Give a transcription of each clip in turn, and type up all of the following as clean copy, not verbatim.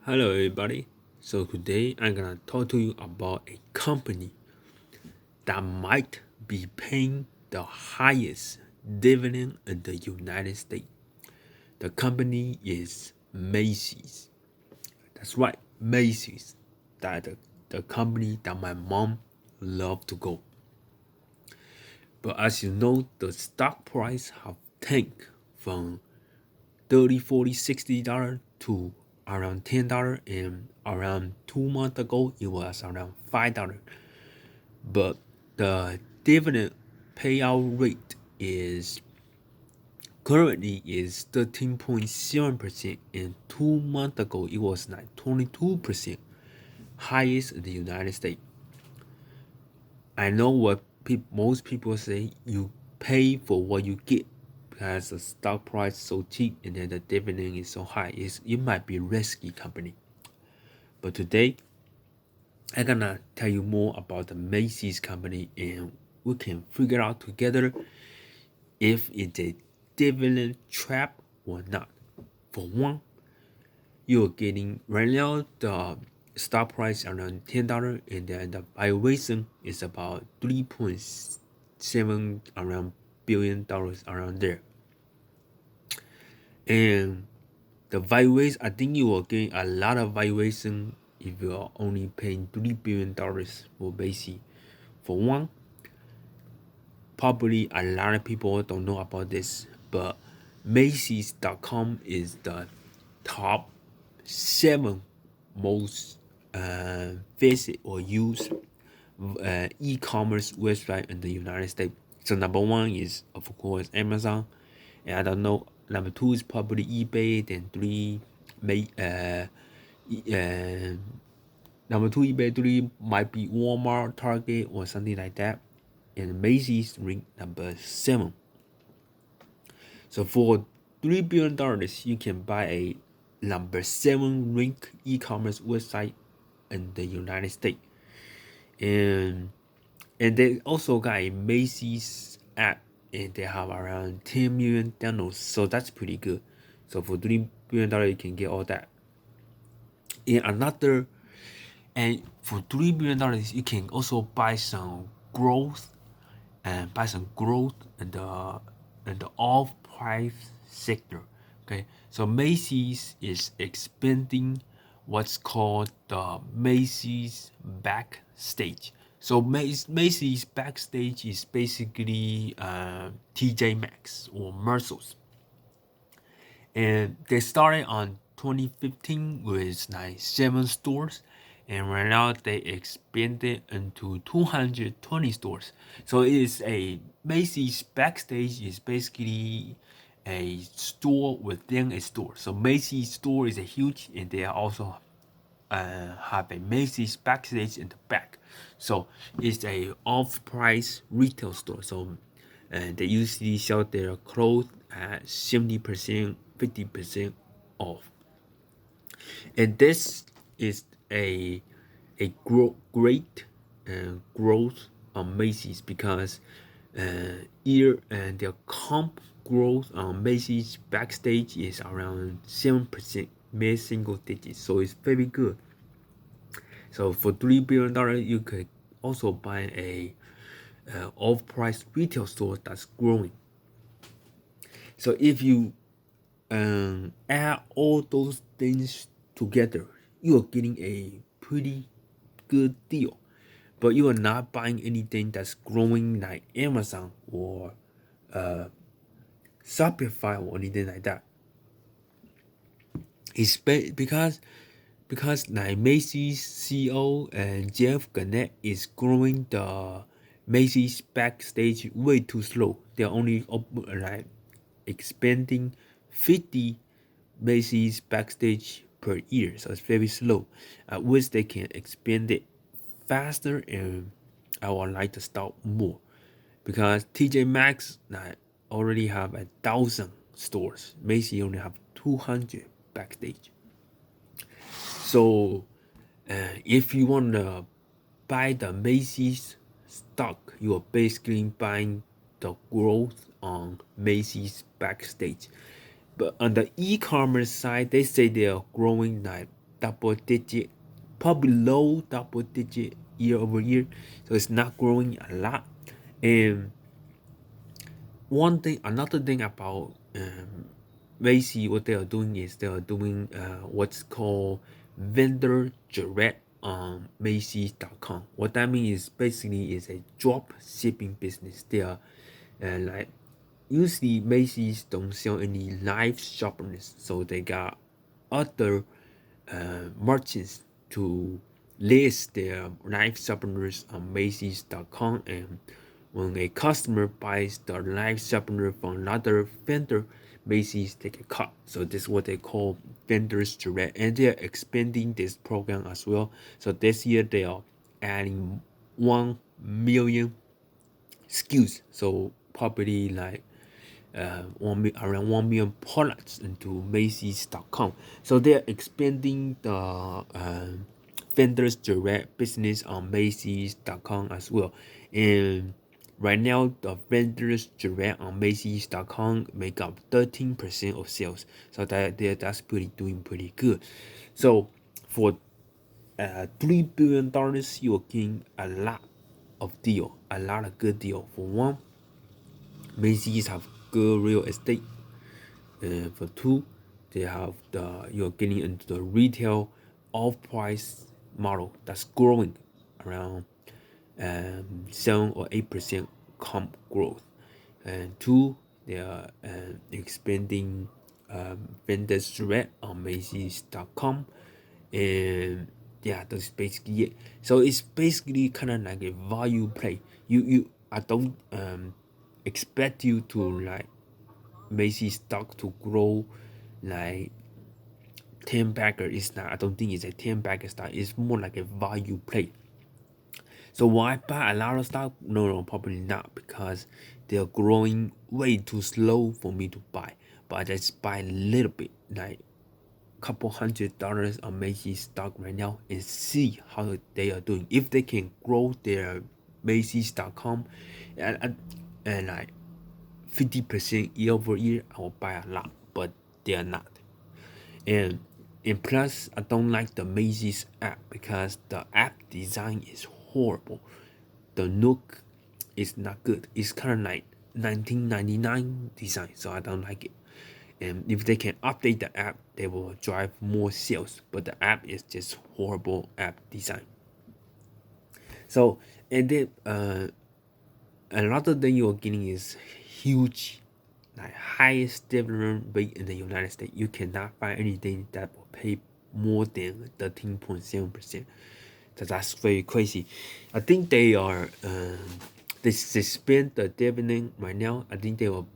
Hello everybody. So today I'm gonna talk to you about a company that might be paying the highest dividend in the United States. The company is Macy's. That's right, Macy's. The company that my mom loved to go. But as you know, the stock price have tanked from 30, 40, $60 to around $10, and around 2 months ago it was around $5. But the dividend payout rate is currently is 13.7%, and 2 months ago it was like 22%, highest in the United States. I know what most people say, you pay for what you get, because the stock price is so cheap and then the dividend is so high. It might be risky company. But today I'm gonna tell you more about the Macy's company, and we can figure out together if it's a dividend trap or not. For one, you're getting right now the stock price around $10, and then the valuation is about 3.7 around $billion around there. And the valuation, I think you will gain a lot of valuation if you are only paying $3 billion for Macy. For one, probably a lot of people don't know about this, but Macy's.com is the top 7 most visit or used e-commerce website in the United States. So number 1 is of course Amazon, and I don't know. Number 2 is probably eBay. Then 3, number 2 eBay. 3 might be Walmart, Target, or something like that. And Macy's ranked number 7. So for $3 billion, you can buy a number 7 ranked e-commerce website in the United States. And they also got a Macy's app, and they have around 10 million downloads. So that's pretty good. So for $3 billion, you can get all that. And for $3 billion, you can also buy some growth in the off-price sector. Okay, so Macy's is expanding what's called the Macy's Backstage. So Macy's Backstage is basically TJ Maxx or Marshalls, and they started on 2015 with like 7 stores, and right now they expanded into 220 stores. So it is a Macy's Backstage is basically a store within a store. So Macy's store is a huge, and they also have a Macy's Backstage in the back. So it's a off-price retail store. So they usually sell their clothes at 70%, 50% off. And this is a great growth on Macy's, because their comp growth on Macy's Backstage is around 7%, mid single digits. So it's very good. So for $3 billion, you could also buy a off-price retail store that's growing. So if you add all those things together, you are getting a pretty good deal. But you are not buying anything that's growing like Amazon or Shopify or anything like that. It's because like Macy's CEO and Jeff Gannett is growing the Macy's Backstage way too slow. They're only expanding 50 Macy's Backstage per year, so it's very slow. I wish they can expand it faster, and I would like to start more, because TJ Maxx already have 1,000 stores. Macy only have 200 Backstage. So if you want to buy the Macy's stock, you are basically buying the growth on Macy's Backstage. But on the e-commerce side, they say they are growing like double digit, probably low double digit year over year. So it's not growing a lot. And another thing about Macy, what they are doing is they are doing what's called vendor direct on Macy's.com. What that means is basically is a drop shipping business. They are like usually Macy's don't sell any live shoppers, so they got other merchants to list their live shoppers on Macy's.com, and when a customer buys the live shopper from another vendor, Macy's take a cut. So this is what they call vendors direct, and they are expanding this program as well. So this year they are adding 1 million SKUs. So probably like around 1 million products into Macy's.com. So they're expanding the vendors direct business on Macy's.com as well. And right now, the vendors direct on Macy's.com make up 13% of sales. So that's doing pretty good. So for $3 billion, you're getting a lot of good deal. For one, Macy's have good real estate. For two, they have you're getting into the retail off-price model that's growing around 7 or 8% comp growth. And two, they are expanding vendors direct on Macy's.com. And yeah, that's basically it. So it's basically kind of like a value play. I don't expect you to like Macy's stock to grow like 10 bagger. It's not. I don't think it's a 10 bagger stock. It's more like a value play. So why buy a lot of stock? No, probably not, because they're growing way too slow for me to buy. But I just buy a little bit, like couple $100 on Macy's stock right now, and see how they are doing. If they can grow their Macy's.com and like 50% year over year, I will buy a lot, but they are not. And plus, I don't like the Macy's app because the app design is horrible. The look is not good. It's kind of like 1999 design, so I don't like it. And if they can update the app, they will drive more sales. But the app is just horrible app design. So, and then another thing you're getting is huge, like highest dividend rate in the United States. You cannot find anything that will pay more than 13.7%. So that's very crazy. I think they are they suspend the dividend right now. I think they will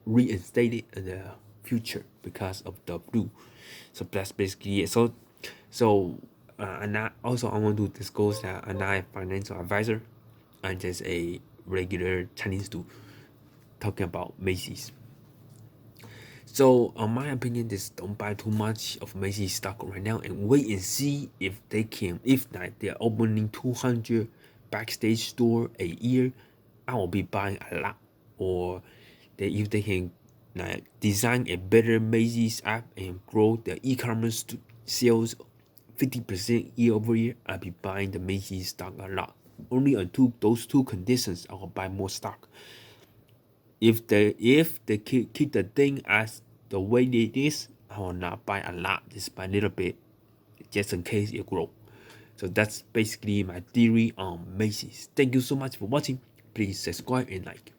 reinstate it in the future because of the blue. So that's basically it. And I want to disclose that I'm not a financial advisor. I'm just a regular Chinese dude talking about Macy's. So, in my opinion, just don't buy too much of Macy's stock right now, and wait and see if they can. If not, they're opening 200 backstage store a year, I will be buying a lot. Or if they can design a better Macy's app and grow their e-commerce sales 50% year over year, I'll be buying the Macy's stock a lot. Only on those two conditions, I will buy more stock. If they keep the thing as the way it is, I will not buy a lot, just buy a little bit, just in case it grow. So that's basically my theory on Macy's. Thank you so much for watching. Please subscribe and like.